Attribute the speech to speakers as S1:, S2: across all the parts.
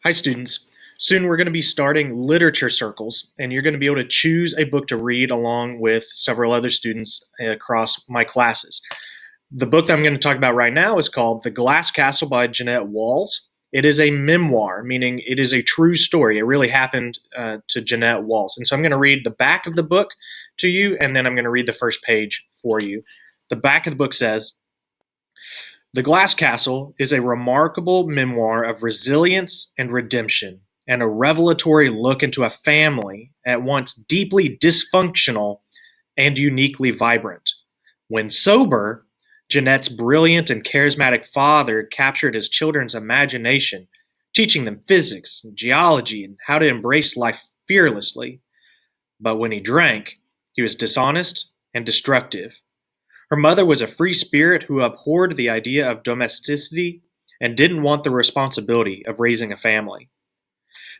S1: Hi, students. Soon we're going to be starting literature circles, and you're going to be able to choose a book to read along with several other students across my classes. The book that I'm going to talk about right now is called The Glass Castle by Jeanette Walls. It is a memoir, meaning it is a true story. It really happened to Jeanette Walls. And so I'm going to read the back of the book to you, and then I'm going to read the first page for you. The back of the book says, "The Glass Castle is a remarkable memoir of resilience and redemption, and a revelatory look into a family at once deeply dysfunctional and uniquely vibrant. When sober, Jeanette's brilliant and charismatic father captured his children's imagination, teaching them physics and geology and how to embrace life fearlessly. But when he drank, he was dishonest and destructive. Her mother was a free spirit who abhorred the idea of domesticity and didn't want the responsibility of raising a family.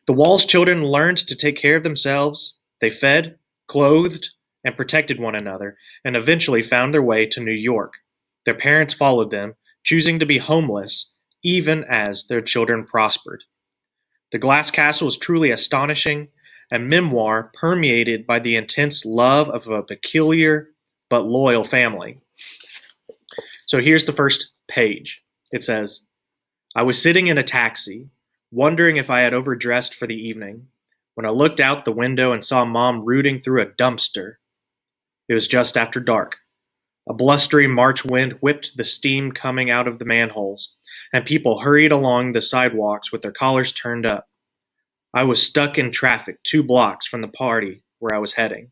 S1: The Walls children learned to take care of themselves. They fed, clothed, and protected one another, and eventually found their way to New York. Their parents followed them, choosing to be homeless, even as their children prospered. The Glass Castle is truly astonishing, a memoir permeated by the intense love of a peculiar but loyal family." So here's the first page. It says, "I was sitting in a taxi, wondering if I had overdressed for the evening, when I looked out the window and saw Mom rooting through a dumpster. It was just after dark. A blustery March wind whipped the steam coming out of the manholes, and people hurried along the sidewalks with their collars turned up. I was stuck in traffic 2 blocks from the party where I was heading.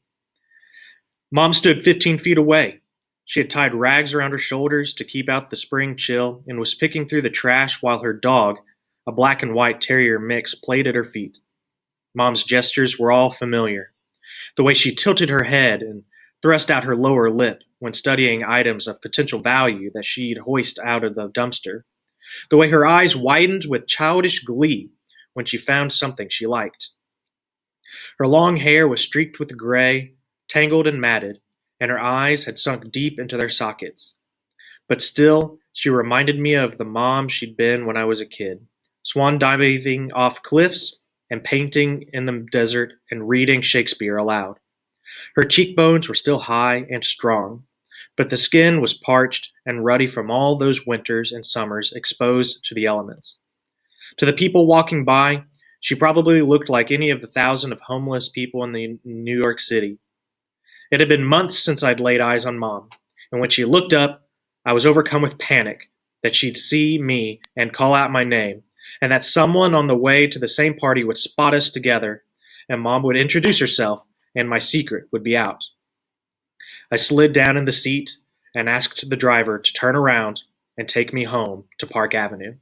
S1: Mom stood 15 feet away. She had tied rags around her shoulders to keep out the spring chill and was picking through the trash while her dog, a black and white terrier mix, played at her feet. Mom's gestures were all familiar. The way she tilted her head and thrust out her lower lip when studying items of potential value that she'd hoist out of the dumpster. The way her eyes widened with childish glee when she found something she liked. Her long hair was streaked with gray, tangled and matted, and her eyes had sunk deep into their sockets. But still, she reminded me of the mom she'd been when I was a kid, swan diving off cliffs and painting in the desert and reading Shakespeare aloud. Her cheekbones were still high and strong, but the skin was parched and ruddy from all those winters and summers exposed to the elements. To the people walking by, she probably looked like any of the thousand of homeless people in New York City. It had been months since I'd laid eyes on Mom, and when she looked up, I was overcome with panic that she'd see me and call out my name, and that someone on the way to the same party would spot us together, and Mom would introduce herself, and my secret would be out. I slid down in the seat and asked the driver to turn around and take me home to Park Avenue."